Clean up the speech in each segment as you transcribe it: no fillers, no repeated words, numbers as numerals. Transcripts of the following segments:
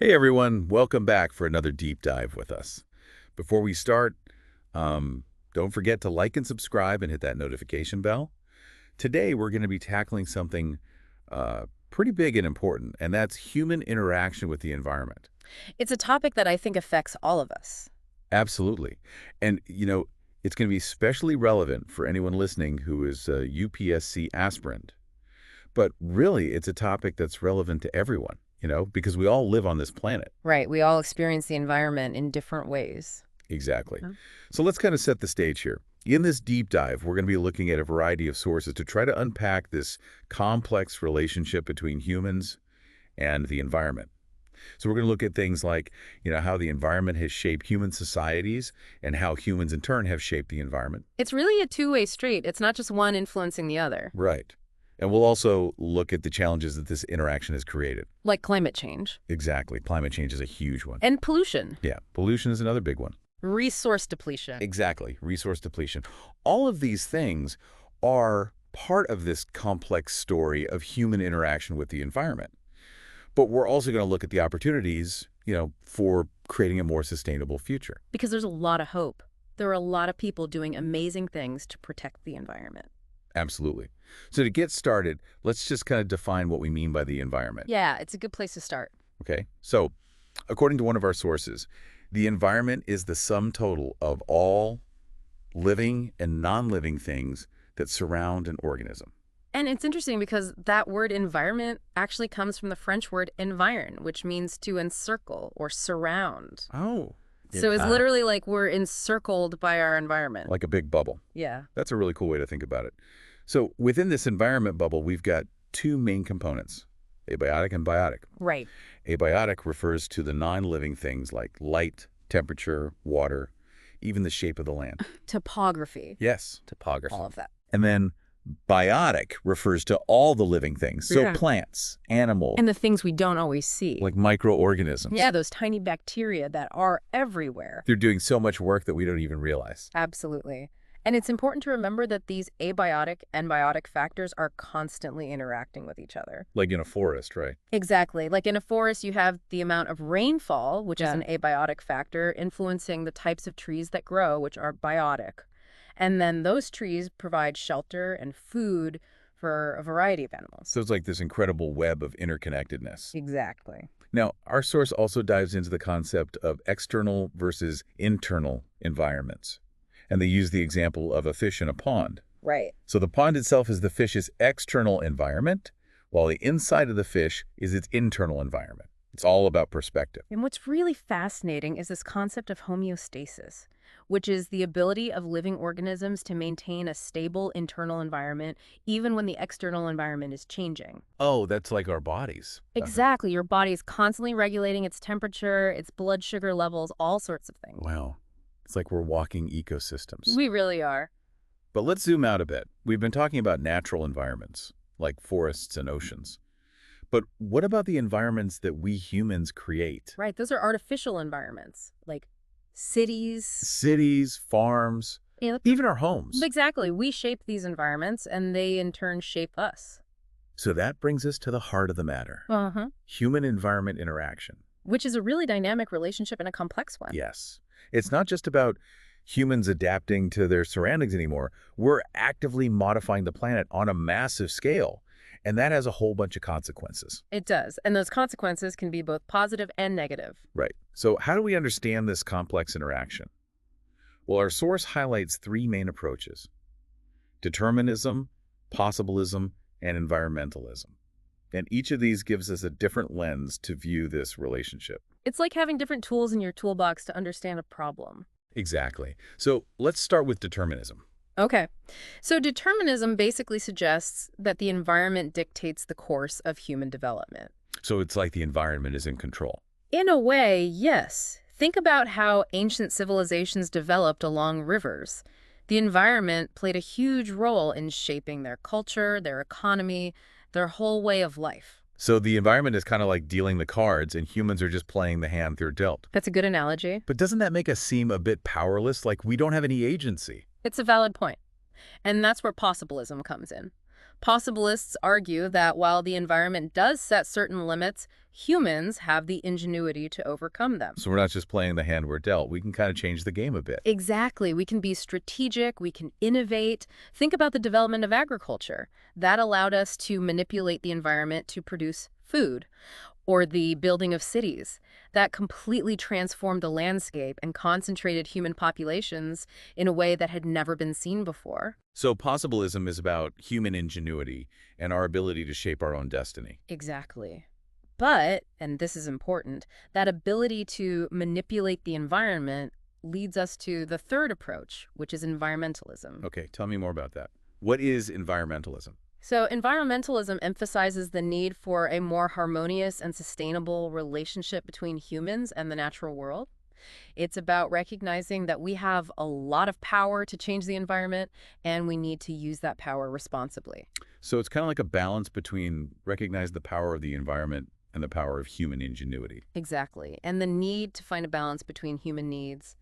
Hey everyone, welcome back for another deep dive with us. Before we start, don't forget to like and subscribe and hit that notification bell. Today we're going to be tackling something pretty big and important, and that's human interaction with the environment. It's a topic that I think affects all of us. Absolutely. And, it's going to be especially relevant for anyone listening who is a UPSC aspirant. But really, it's a topic that's relevant to everyone, because we all live on this planet. Right, we all experience the environment in different ways. Exactly. Huh? So let's kind of set the stage here. In this deep dive, we're going to be looking at a variety of sources to try to unpack this complex relationship between humans and the environment. So we're going to look at things like, how the environment has shaped human societies and how humans in turn have shaped the environment. It's really a two-way street. It's not just one influencing the other. Right. And we'll also look at the challenges that this interaction has created. Like climate change. Exactly. Climate change is a huge one. And pollution. Yeah. Pollution is another big one. Resource depletion. Exactly. Resource depletion. All of these things are part of this complex story of human interaction with the environment. But we're also going to look at the opportunities, for creating a more sustainable future. Because there's a lot of hope. There are a lot of people doing amazing things to protect the environment. Absolutely. So to get started, let's just kind of define what we mean by the environment. Yeah, it's a good place to start. Okay. So according to one of our sources, the environment is the sum total of all living and non-living things that surround an organism. And it's interesting because that word environment actually comes from the French word environ, which means to encircle or surround. Oh. So it's literally like we're encircled by our environment. Like a big bubble. Yeah. That's a really cool way to think about it. So within this environment bubble, we've got two main components, abiotic and biotic. Right. Abiotic refers to the non-living things like light, temperature, water, even the shape of the land. Topography. Yes, topography. All of that. And then biotic refers to all the living things, so plants, animals, And the things we don't always see. like microorganisms. Yeah, those tiny bacteria that are everywhere. They're doing so much work that we don't even realize. Absolutely. And it's important to remember that these abiotic and biotic factors are constantly interacting with each other. Like in a forest, right? Exactly. Like in a forest, you have the amount of rainfall, which is an abiotic factor, influencing the types of trees that grow, which are biotic. And then those trees provide shelter and food for a variety of animals. So it's like this incredible web of interconnectedness. Exactly. Now, our source also dives into the concept of external versus internal environments. And they use the example of a fish in a pond. Right. So the pond itself is the fish's external environment, while the inside of the fish is its internal environment. It's all about perspective. And what's really fascinating is this concept of homeostasis, which is the ability of living organisms to maintain a stable internal environment even when the external environment is changing. Oh, that's like our bodies. Exactly. Your body is constantly regulating its temperature, its blood sugar levels, all sorts of things. Wow. It's like we're walking ecosystems. We really are. But let's zoom out a bit. We've been talking about natural environments, like forests and oceans. But what about the environments that we humans create? Right. Those are artificial environments, like cities. Cities, farms, Yeah, even our homes. exactly. We shape these environments, and they in turn shape us. So that brings us to the heart of the matter. Uh-huh. Human-environment interaction. Which is a really dynamic relationship and a complex one. Yes. It's not just about humans adapting to their surroundings anymore. We're actively modifying the planet on a massive scale. And that has a whole bunch of consequences. It does. And those consequences can be both positive and negative. Right. So how do we understand this complex interaction? Well, our source highlights three main approaches: determinism, possibilism, and environmentalism. And each of these gives us a different lens to view this relationship. It's like having different tools in your toolbox to understand a problem. Exactly. So let's start with determinism. Okay. So determinism basically suggests that the environment dictates the course of human development. So it's like the environment is in control. In a way, yes. Think about how ancient civilizations developed along rivers. The environment played a huge role in shaping their culture, their economy, their whole way of life. So the environment is kind of like dealing the cards, and humans are just playing the hand they're dealt. That's a good analogy. But doesn't that make us seem a bit powerless, like we don't have any agency? It's a valid point. And that's where possibilism comes in. Possibilists argue that while the environment does set certain limits, humans have the ingenuity to overcome them. So we're not just playing the hand we're dealt. We can kind of change the game a bit. Exactly. We can be strategic, we can innovate. Think about the development of agriculture. That allowed us to manipulate the environment to produce food, or the building of cities. That completely transformed the landscape and concentrated human populations in a way that had never been seen before. So possibilism is about human ingenuity and our ability to shape our own destiny. Exactly. But, and this is important, that ability to manipulate the environment leads us to the third approach, which is environmentalism. Okay, tell me more about that. What is environmentalism? So, environmentalism emphasizes the need for a more harmonious and sustainable relationship between humans and the natural world. It's about recognizing that we have a lot of power to change the environment, and we need to use that power responsibly. So it's kind of like a balance between recognize the power of the environment and the power of human ingenuity. Exactly. And the need to find a balance between human needs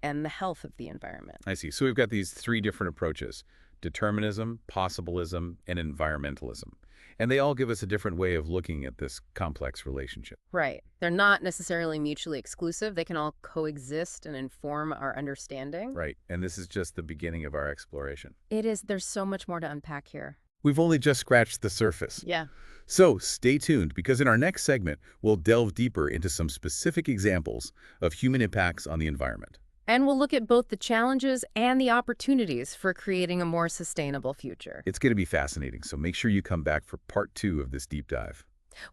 and the health of the environment. I see. So we've got these three different approaches: determinism, possibilism, and environmentalism. And they all give us a different way of looking at this complex relationship. Right. They're not necessarily mutually exclusive. They can all coexist and inform our understanding. Right. And this is just the beginning of our exploration. It is. There's so much more to unpack here. We've only just scratched the surface. Yeah. So stay tuned, because in our next segment, we'll delve deeper into some specific examples of human impacts on the environment. And we'll look at both the challenges and the opportunities for creating a more sustainable future. It's going to be fascinating, so make sure you come back for part 2 of this deep dive.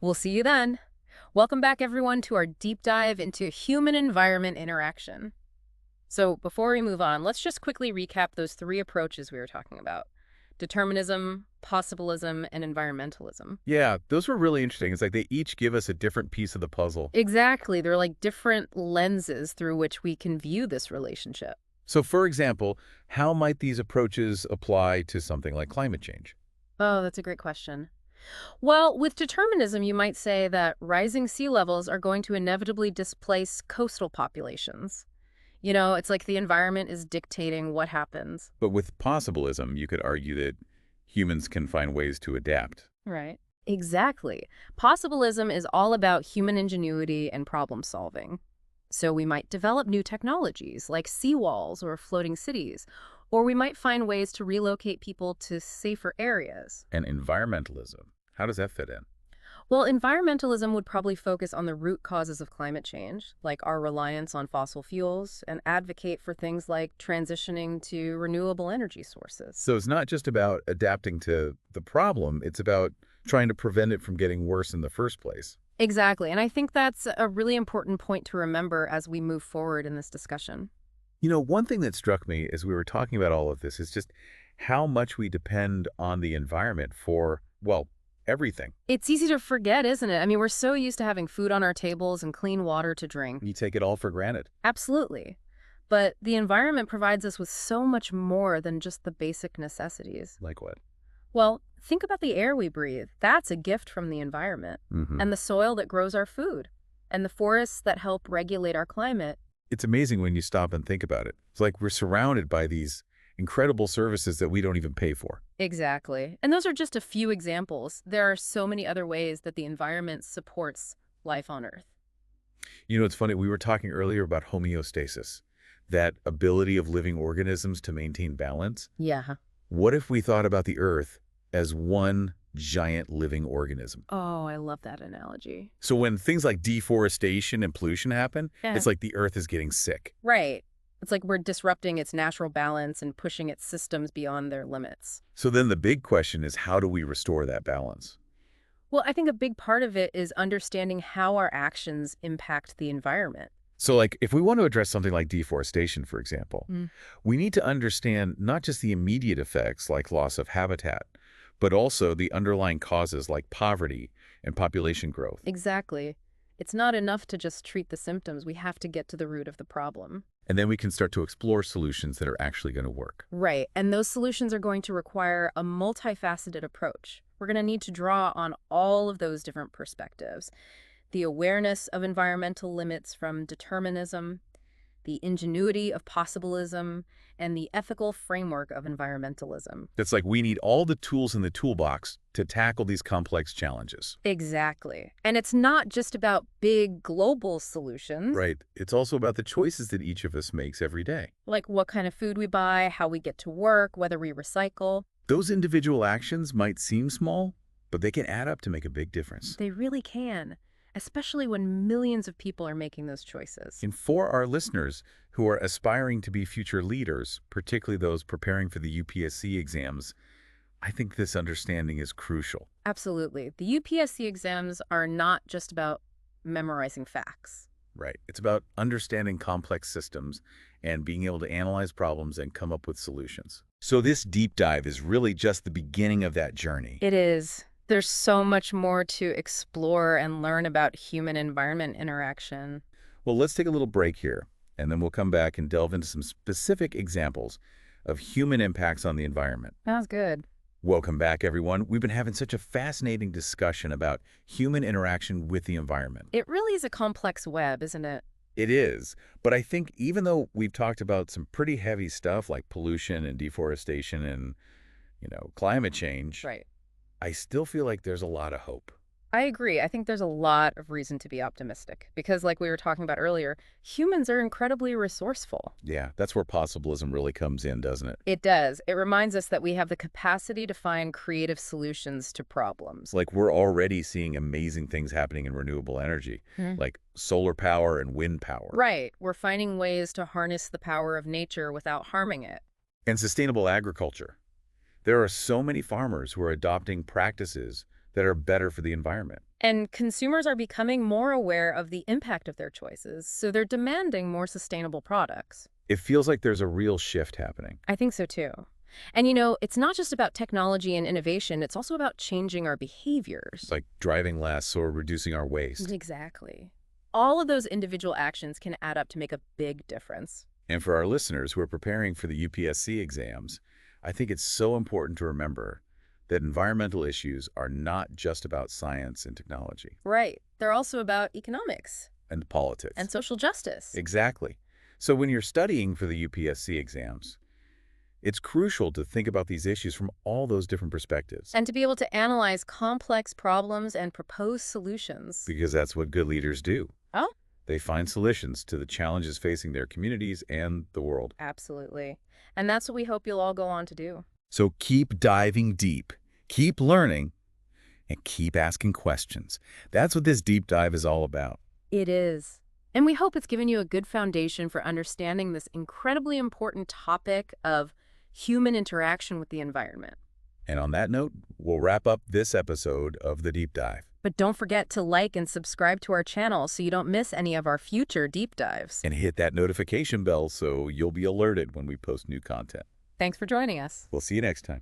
We'll see you then. Welcome back, everyone, to our deep dive into human-environment interaction. So before we move on, let's just quickly recap those three approaches we were talking about: determinism, possibilism, and environmentalism. Yeah, those were really interesting. It's like they each give us a different piece of the puzzle. Exactly. They're like different lenses through which we can view this relationship. So for example, how might these approaches apply to something like climate change? Oh, that's a great question. Well, with determinism, you might say that rising sea levels are going to inevitably displace coastal populations. You know, it's like the environment is dictating what happens. But with possibilism, you could argue that humans can find ways to adapt. Right. Exactly. Possibilism is all about human ingenuity and problem solving. So we might develop new technologies like seawalls or floating cities, or we might find ways to relocate people to safer areas. And environmentalism, how does that fit in? Well, environmentalism would probably focus on the root causes of climate change, like our reliance on fossil fuels, and advocate for things like transitioning to renewable energy sources. So it's not just about adapting to the problem, it's about trying to prevent it from getting worse in the first place. Exactly, and I think that's a really important point to remember as we move forward in this discussion. You know, one thing that struck me as we were talking about all of this is just how much we depend on the environment for, well, everything. It's easy to forget, isn't it? I mean, we're so used to having food on our tables and clean water to drink. You take it all for granted. Absolutely. But the environment provides us with so much more than just the basic necessities. Like what? Well, think about the air we breathe. That's a gift from the environment. And the soil that grows our food. And the forests that help regulate our climate. It's amazing when you stop and think about it. It's like we're surrounded by these incredible services that we don't even pay for. Exactly. And those are just a few examples. There are so many other ways that the environment supports life on Earth. You know, it's funny, we were talking earlier about homeostasis, that ability of living organisms to maintain balance. Yeah. What if we thought about the Earth as one giant living organism? Oh, I love that analogy. So when things like deforestation and pollution happen, Yeah. it's like the Earth is getting sick. Right. It's like we're disrupting its natural balance and pushing its systems beyond their limits. So then the big question is, how do we restore that balance? Well, I think a big part of it is understanding how our actions impact the environment. So like if we want to address something like deforestation, for example, we need to understand not just the immediate effects like loss of habitat, but also the underlying causes like poverty and population growth. Exactly. It's not enough to just treat the symptoms. We have to get to the root of the problem. And then we can start to explore solutions that are actually going to work. Right. And those solutions are going to require a multifaceted approach. We're going to need to draw on all of those different perspectives. The awareness of environmental limits from determinism, the ingenuity of possibilism, and the ethical framework of environmentalism. It's like we need all the tools in the toolbox to tackle these complex challenges. Exactly. And it's not just about big global solutions, Right. It's also about the choices that each of us makes every day. like what kind of food we buy, how we get to work, whether we recycle. Those individual actions might seem small, but they can add up to make a big difference. They really can, especially when millions of people are making those choices. And for our listeners who are aspiring to be future leaders, particularly those preparing for the UPSC exams, I think this understanding is crucial. Absolutely. The UPSC exams are not just about memorizing facts. Right. It's about understanding complex systems and being able to analyze problems and come up with solutions. So this deep dive is really just the beginning of that journey. It is. There's so much more to explore and learn about human-environment interaction. Well, let's take a little break here, and then we'll come back and delve into some specific examples of human impacts on the environment. Sounds good. Welcome back, everyone. We've been having such a fascinating discussion about human interaction with the environment. It really is a complex web, isn't it? It is, but I think even though we've talked about some pretty heavy stuff like pollution and deforestation and, climate change, Right. I still feel like there's a lot of hope. I agree. I think there's a lot of reason to be optimistic because, like we were talking about earlier, humans are incredibly resourceful. Yeah, that's where possibilism really comes in, doesn't it? It does. It reminds us that we have the capacity to find creative solutions to problems. Like we're already seeing amazing things happening in renewable energy, like solar power and wind power. Right. We're finding ways to harness the power of nature without harming it. And sustainable agriculture. There are so many farmers who are adopting practices that are better for the environment. And consumers are becoming more aware of the impact of their choices, so they're demanding more sustainable products. It feels like there's a real shift happening. I think so too. And it's not just about technology and innovation, it's also about changing our behaviors. Like driving less or reducing our waste. Exactly. All of those individual actions can add up to make a big difference. And for our listeners who are preparing for the UPSC exams, I think it's so important to remember that environmental issues are not just about science and technology. Right. They're also about economics. And politics. And social justice. Exactly. So when you're studying for the UPSC exams, it's crucial to think about these issues from all those different perspectives. And to be able to analyze complex problems and propose solutions. Because that's what good leaders do. Oh? They find solutions to the challenges facing their communities and the world. Absolutely. And that's what we hope you'll all go on to do. So keep diving deep, keep learning, and keep asking questions. That's what this deep dive is all about. It is. And we hope it's given you a good foundation for understanding this incredibly important topic of human interaction with the environment. And on that note, we'll wrap up this episode of The Deep Dive. But don't forget to like and subscribe to our channel so you don't miss any of our future deep dives. And hit that notification bell so you'll be alerted when we post new content. Thanks for joining us. We'll see you next time.